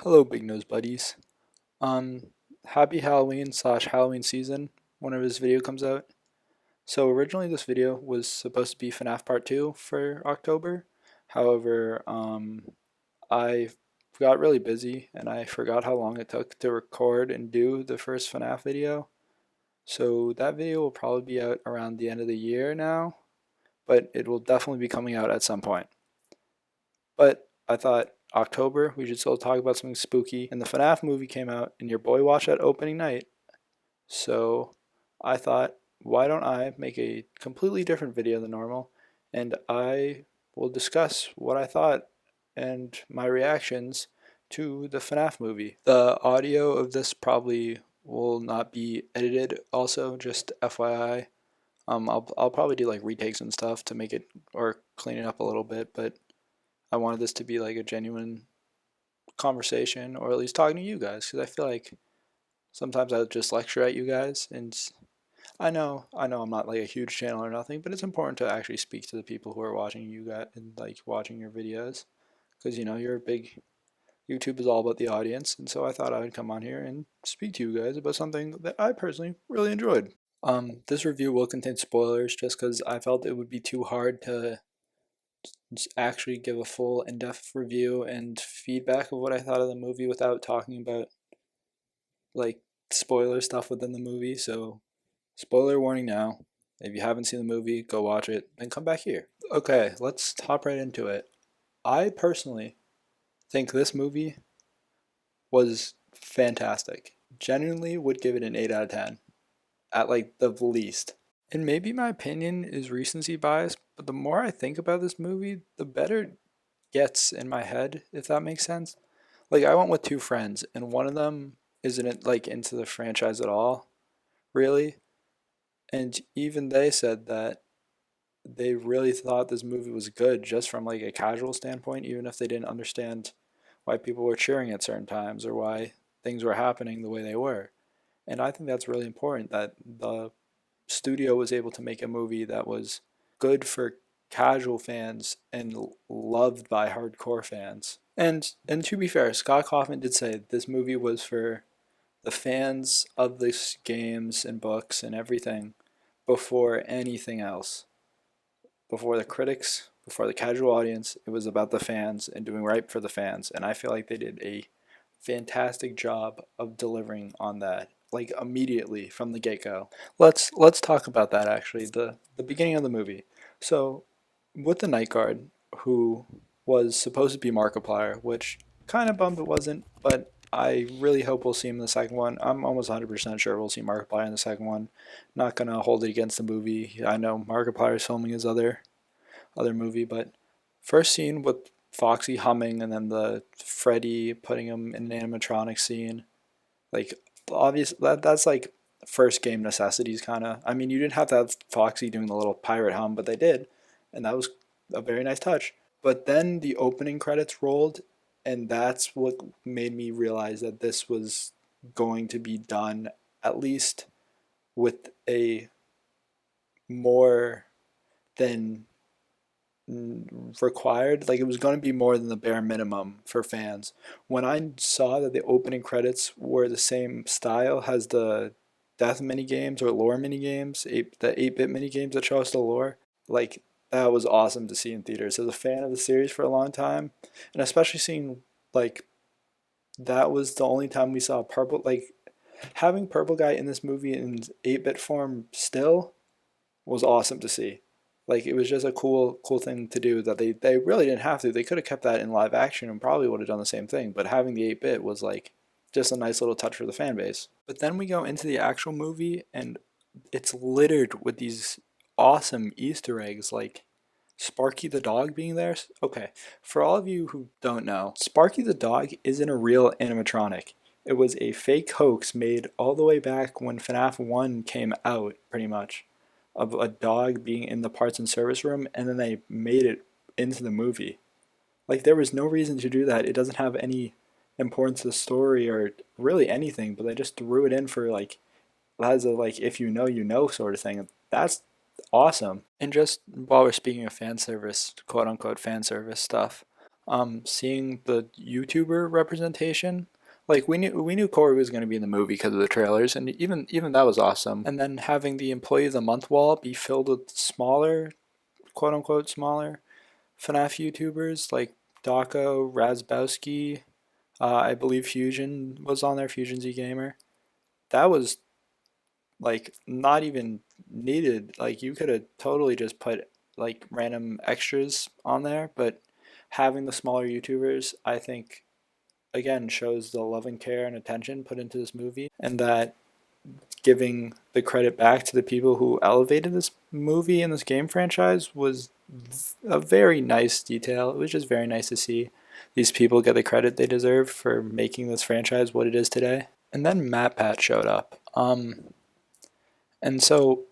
Hello, Big Nose Buddies. Um, Happy Halloween slash Halloween season whenever this video comes out. So originally this video was supposed to be FNAF Part 2 for October. However, I got really busy and I forgot how long it took to record and do the first FNAF video. So that video will probably be out around the end of the year now, but it will definitely be coming out at some point. But I thought October, we should still talk about something spooky. And the FNAF movie came out, and your boy watched that opening night. So I thought, why don't I make a completely different video than normal? And I will discuss what I thought and my reactions to the FNAF movie. The audio of this probably will not be edited, also, just FYI. I'll probably do like retakes and stuff to make it or clean it up a little bit, but I wanted this to be like a genuine conversation, or at least talking to you guys, because I feel like sometimes I just lecture at you guys, and I know I'm not like a huge channel or nothing, but it's important to actually speak to the people who are watching you guys and like watching your videos, because you're a big YouTube is all about the audience, and so I thought I would come on here and speak to you guys about something that I personally really enjoyed. This review will contain spoilers just because I felt it would be too hard to actually give a full in-depth review and feedback of what I thought of the movie without talking about like spoiler stuff within the movie. So, spoiler warning now. If you haven't seen the movie, go watch it and come back here. Okay, let's hop right into it. I personally think this movie was fantastic. Genuinely would give it an 8 out of 10 at like the least. And maybe my opinion is recency bias, but the more I think about this movie, the better it gets in my head, if that makes sense. Like I went with two friends, and one of them isn't like into the franchise at all, really. And even they said that they really thought this movie was good just from like a casual standpoint, even if they didn't understand why people were cheering at certain times or why things were happening the way they were. And I think that's really important that the studio was able to make a movie that was good for casual fans and loved by hardcore fans. And to be fair, Scott Kaufman did say this movie was for the fans of these games and books and everything before anything else. Before the critics, before the casual audience, it was about the fans and doing right for the fans. And I feel like they did a fantastic job of delivering on that, like immediately from the get-go. Let's talk about that actually. The beginning of the movie. So with the night guard, who was supposed to be Markiplier, which kind of bummed it wasn't, but I really hope we'll see him in the second one. I'm almost 100% sure we'll see Markiplier in the second one. Not gonna hold it against the movie. I know Markiplier is filming his other movie, but first scene with Foxy humming and then the Freddy putting him in an animatronic scene, like obvious that's like first game necessities kind of. I mean, you didn't have to have Foxy doing the little pirate hum, but they did, and that was a very nice touch. But then the opening credits rolled, and that's what made me realize that this was going to be done at least with a more than required. Like it was going to be more than the bare minimum for fans. When I saw that the opening credits were the same style as the death mini games or lore mini games, the 8-bit mini games that show us the lore, like that was awesome to see in theaters. As a fan of the series for a long time, and especially seeing like that was the only time we saw purple, like having Purple Guy in this movie in 8-bit form still was awesome to see. Like it was just a cool thing to do that they really didn't have to. They could have kept that in live action and probably would have done the same thing. But having the 8-bit was like just a nice little touch for the fan base. But then we go into the actual movie and it's littered with these awesome Easter eggs like Sparky the dog being there. Okay, for all of you who don't know, Sparky the dog isn't a real animatronic. It was a fake hoax made all the way back when FNAF 1 came out, pretty much, of a dog being in the parts and service room, and then they made it into the movie. Like, there was no reason to do that. It doesn't have any importance to the story or really anything, but they just threw it in for, like, as a, like, if you know, you know sort of thing. That's awesome. And just while we're speaking of fan service, quote unquote fan service stuff, seeing the YouTuber representation. Like we knew Corey was going to be in the movie because of the trailers, and even that was awesome. And then having the Employee of the Month wall be filled with smaller, quote unquote smaller FNAF YouTubers like Dako, Razbowski, I believe Fusion was on there, Fusion Z Gamer. That was like not even needed. Like you could have totally just put like random extras on there, but having the smaller YouTubers, I think again shows the love and care and attention put into this movie, and that giving the credit back to the people who elevated this movie and this game franchise was a very nice detail. It was just very nice to see these people get the credit they deserve for making this franchise what it is today. And then Matt Pat showed up. And so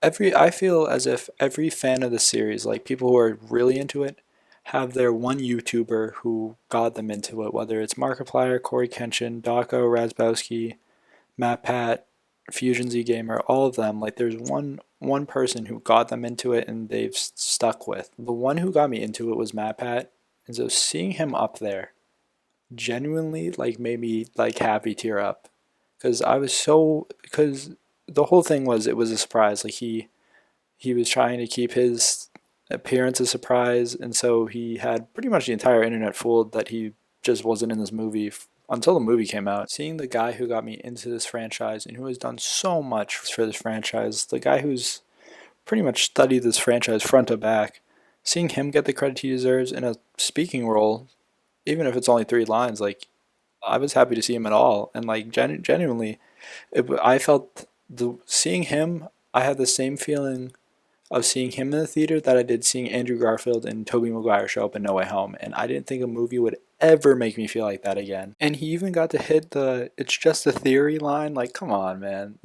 I feel as if every fan of the series, like people who are really into it, have their one YouTuber who got them into it, whether it's Markiplier, Corey Kenshin, Dako, Razbowski, Matt Pat, Fusion Z Gamer, all of them. Like there's one person who got them into it and they've stuck with. The one who got me into it was Matt Pat, and so seeing him up there genuinely like made me like happy tear up because because the whole thing was it was a surprise. Like he was trying to keep his appearance a surprise, and so he had pretty much the entire internet fooled that he just wasn't in this movie until the movie came out. Seeing the guy who got me into this franchise and who has done so much for this franchise, the guy who's pretty much studied this franchise front to back, seeing him get the credit he deserves in a speaking role, even if it's only 3 lines, like I was happy to see him at all, and like genuinely, I felt the seeing him. I had the same feeling of seeing him in the theater that I did seeing Andrew Garfield and Tobey Maguire show up in No Way Home, and I didn't think a movie would ever make me feel like that again. And he even got to hit the "It's just a theory" line. Like, come on, man!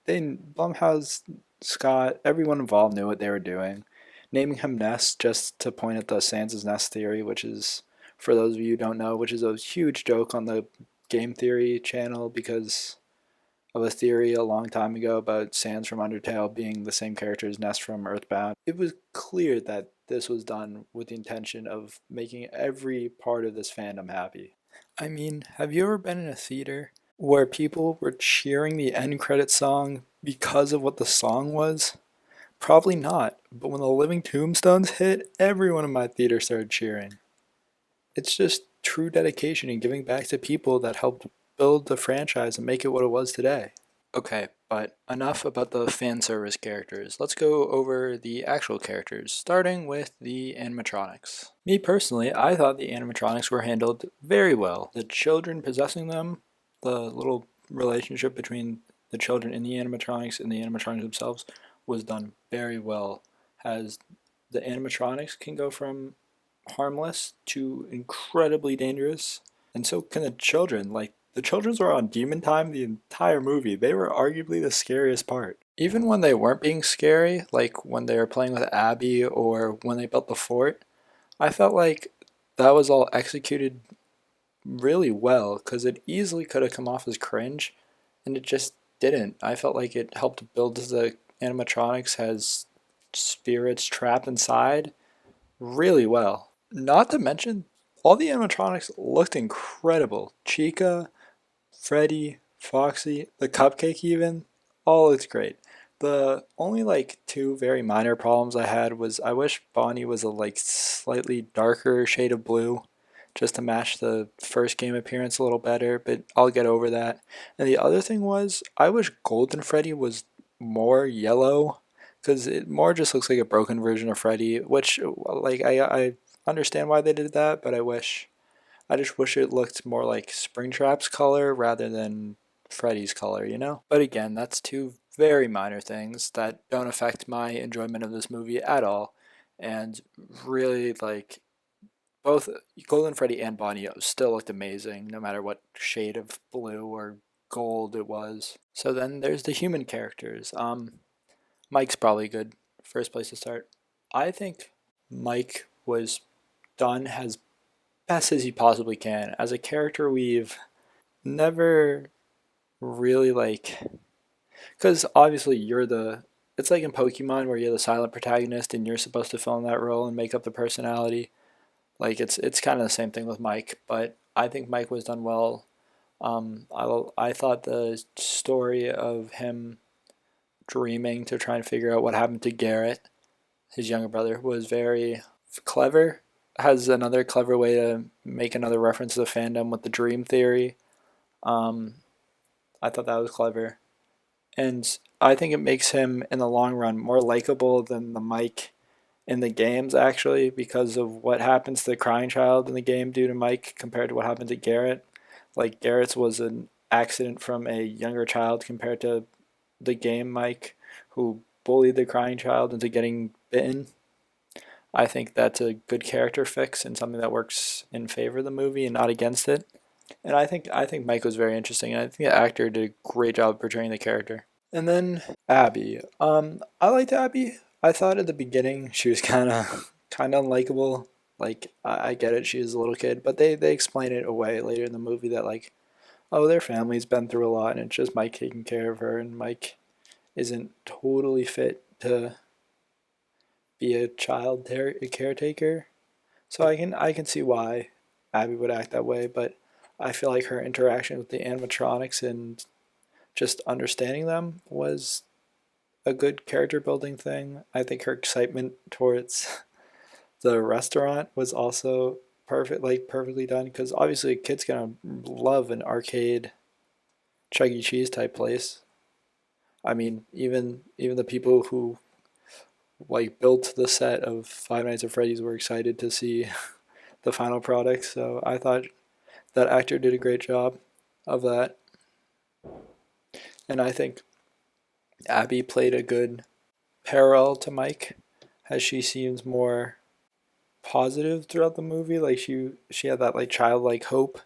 Blumhouse, Scott, everyone involved knew what they were doing. Naming him Ness just to point at the Sans' Nest theory, which is, for those of you who don't know, which is a huge joke on the Game Theory channel because of a theory a long time ago about Sans from Undertale being the same character as Ness from Earthbound. It was clear that this was done with the intention of making every part of this fandom happy. I mean, have you ever been in a theater where people were cheering the end credit song because of what the song was? Probably not, but when the Living Tombstones hit, everyone in my theater started cheering. It's just true dedication and giving back to people that helped build the franchise and make it what it was today. Okay, but enough about the fan service characters. Let's go over the actual characters, starting with the animatronics. Me personally, I thought the animatronics were handled very well. The children possessing them, the little relationship between the children in the animatronics and the animatronics themselves was done very well. As the animatronics can go from harmless to incredibly dangerous, and so can the children. Like, the children were on demon time the entire movie. They were arguably the scariest part. Even when they weren't being scary, like when they were playing with Abby or when they built the fort, I felt like that was all executed really well because it easily could have come off as cringe, and it just didn't. I felt like it helped build the animatronics as spirits trapped inside really well. Not to mention, all the animatronics looked incredible. Chica, Freddy, Foxy, the cupcake even, all looked great. The only like two very minor problems I had was I wish Bonnie was a like slightly darker shade of blue just to match the first game appearance a little better, but I'll get over that. And the other thing was I wish Golden Freddy was more yellow because it more just looks like a broken version of Freddy, which like I understand why they did that, but I just wish it looked more like Springtrap's color rather than Freddy's color, you know? But again, that's two very minor things that don't affect my enjoyment of this movie at all. And really, like, both Golden Freddy and Bonnie still looked amazing, no matter what shade of blue or gold it was. So then there's the human characters. Mike's probably good. First place to start. I think Mike was done as best as he possibly can. As a character, we've never really like, because obviously it's like in Pokemon where you're the silent protagonist and you're supposed to fill in that role and make up the personality. Like it's kind of the same thing with Mike, but I think Mike was done well. I thought the story of him dreaming to try and figure out what happened to Garrett, his younger brother, was very clever. Has another clever way to make another reference to the fandom with the dream theory. Um, I thought that was clever, and I think it makes him in the long run more likable than the Mike in the games actually, because of what happens to the crying child in the game due to Mike compared to what happened to Garrett. Like Garrett's was an accident from a younger child compared to the game Mike, who bullied the crying child into getting bitten. I think that's a good character fix and something that works in favor of the movie and not against it. And I think Mike was very interesting, and I think the actor did a great job portraying the character. And then Abby. I liked Abby. I thought at the beginning she was kind of unlikable. Like I get it, she's a little kid, but they explain it away later in the movie that like, oh, their family's been through a lot, and it's just Mike taking care of her, and Mike isn't totally fit to be a caretaker. So I can see why Abby would act that way, but I feel like her interaction with the animatronics and just understanding them was a good character building thing. I think her excitement towards the restaurant was also perfectly done, because obviously a kid's gonna love an arcade Chuck E. Cheese type place. I mean, even the people who like built the set of Five Nights at Freddy's were excited to see the final product. So I thought that actor did a great job of that, and I think Abby played a good parallel to Mike, as she seems more positive throughout the movie. Like she had that like childlike hope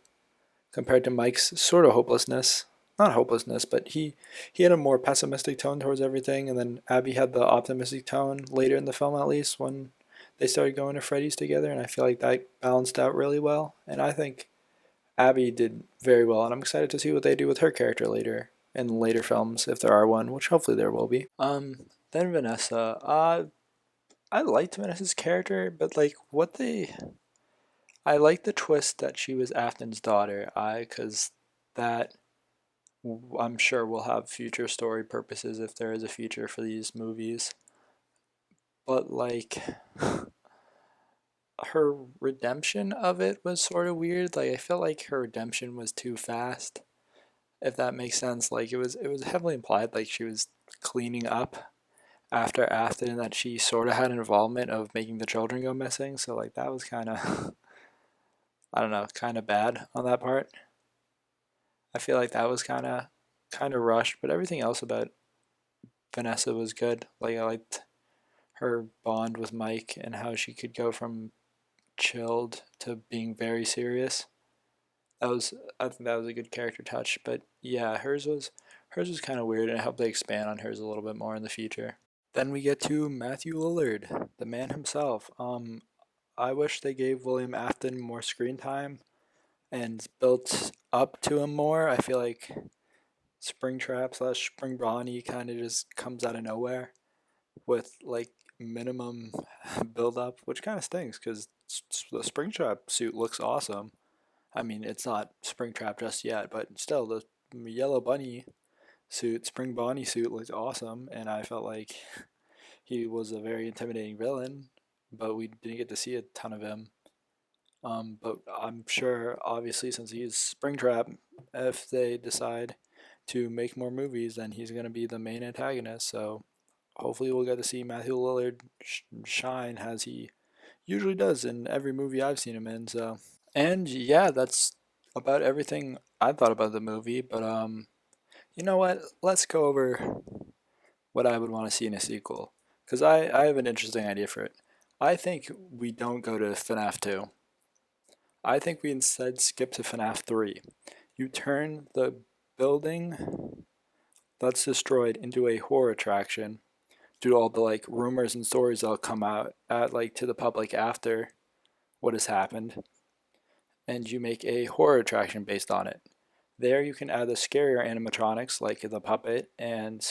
compared to Mike's sort of hopelessness. Not hopelessness, but he had a more pessimistic tone towards everything, and then Abby had the optimistic tone later in the film, at least when they started going to Freddy's together, and I feel like that balanced out really well. And I think Abby did very well, and I'm excited to see what they do with her character later in later films, if there are one, which hopefully there will be. Then Vanessa. I liked Vanessa's character, but like I like the twist that she was Afton's daughter. Cause that I'm sure will have future story purposes if there is a future for these movies. But like her redemption of it was sort of weird. Like I felt like her redemption was too fast, if that makes sense. Like it was heavily implied like she was cleaning up after Afton, and that she sort of had an involvement of making the children go missing. So like that was kind of I don't know, kind of bad on that part. I feel like that was kind of rushed, but everything else about Vanessa was good. Like I liked her bond with Mike and how she could go from chilled to being very serious. That was I think that was a good character touch. But yeah, hers was kind of weird, and I hope they expand on hers a little bit more in the future. Then we get to Matthew Lillard, the man himself. I wish they gave William Afton more screen time and built up to him more. I feel like Springtrap slash Spring Bonnie kind of just comes out of nowhere with like minimum build up, which kind of stinks because the Springtrap suit looks awesome. I mean, it's not Springtrap just yet, but still, the yellow bunny suit, Spring Bonnie suit looks awesome, and I felt like he was a very intimidating villain, but we didn't get to see a ton of him. But I'm sure, obviously, since he's Springtrap, if they decide to make more movies, then he's going to be the main antagonist. So hopefully, we'll get to see Matthew Lillard shine as he usually does in every movie I've seen him in. So, and yeah, that's about everything I thought about the movie. But you know what? Let's go over what I would want to see in a sequel, because I have an interesting idea for it. I think we don't go to FNAF 2. I think we instead skip to FNAF 3. You turn the building that's destroyed into a horror attraction due to all the like rumors and stories that'll come out at like to the public after what has happened, and you make a horror attraction based on it. There you can add the scarier animatronics like the puppet and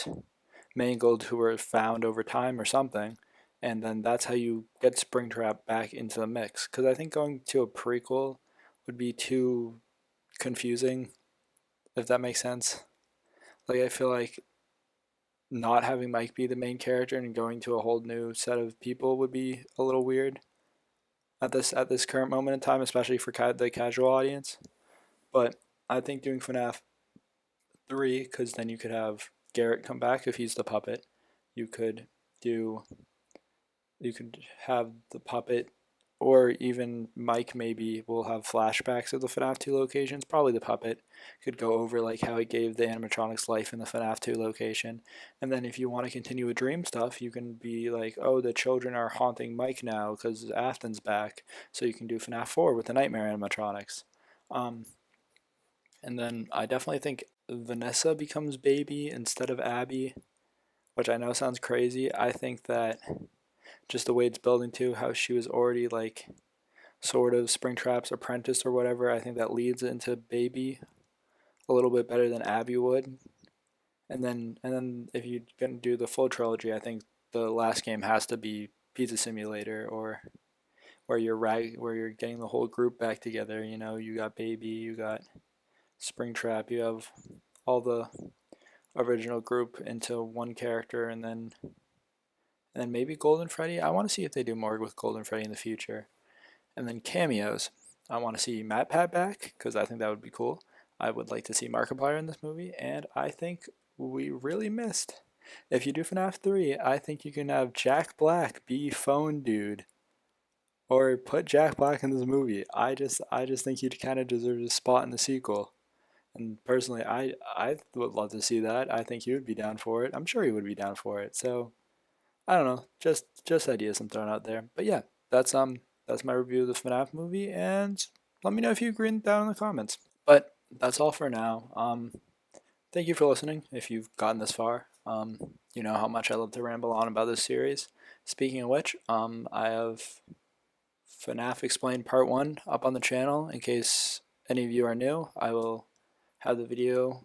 Mangled, who were found over time or something, and then that's how you get Springtrap back into the mix. Because I think going to a prequel would be too confusing, if that makes sense. Like I feel like not having Mike be the main character and going to a whole new set of people would be a little weird at this current moment in time, especially for the casual audience. But I think doing FNAF 3, because then you could have Garrett come back if he's the puppet. You could do you could have the puppet, or even Mike maybe will have flashbacks of the FNAF 2 locations. Probably the puppet could go over like how he gave the animatronics life in the FNAF 2 location. And then if you want to continue with dream stuff, you can be like, oh, the children are haunting Mike now because Afton's back. So you can do FNAF 4 with the nightmare animatronics. Um, and then I definitely think Vanessa becomes Baby instead of Abby, which I know sounds crazy. I think that just the way it's building to how she was already like sort of Springtrap's apprentice or whatever, I think that leads into Baby a little bit better than Abby would. And then if you're gonna do the full trilogy, I think the last game has to be Pizza Simulator, or where you're getting the whole group back together. You know, you got Baby, you got Springtrap, you have all the original group into one character, and then maybe Golden Freddy. I want to see if they do more with Golden Freddy in the future. And then cameos. I want to see Matt Pat back because I think that would be cool. I would like to see Markiplier in this movie, and I think we really missed. If you do FNAF 3, I think you can have Jack Black be Phone Dude, or put Jack Black in this movie. I just think he kind of deserves a spot in the sequel. And personally, I would love to see that. I think he would be down for it. I'm sure he would be down for it. So I don't know, just ideas I'm throwing out there. But yeah, that's my review of the FNAF movie, and let me know if you agree down in the comments. But that's all for now. Thank you for listening. If you've gotten this far, you know how much I love to ramble on about this series. Speaking of which, I have FNAF Explained Part 1 up on the channel. In case any of you are new, I will have the video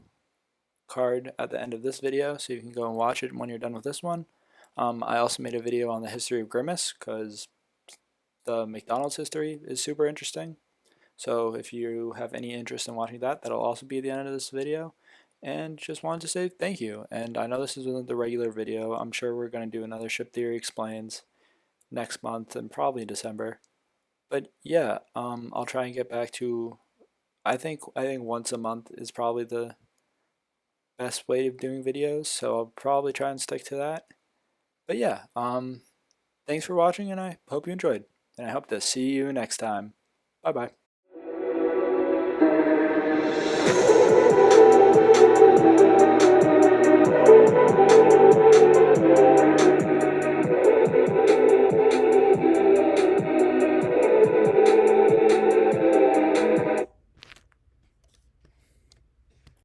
card at the end of this video, so you can go and watch it when you're done with this one. I also made a video on the history of Grimace, because the McDonald's history is super interesting. So if you have any interest in watching that, that'll also be at the end of this video. And just wanted to say thank you. And I know this isn't the regular video. I'm sure we're going to do another Shiptheory Explains next month and probably December. But yeah, I'll try and get back to, I think once a month is probably the best way of doing videos. So I'll probably try and stick to that. But yeah, thanks for watching, and I hope you enjoyed. And I hope to see you next time. Bye bye.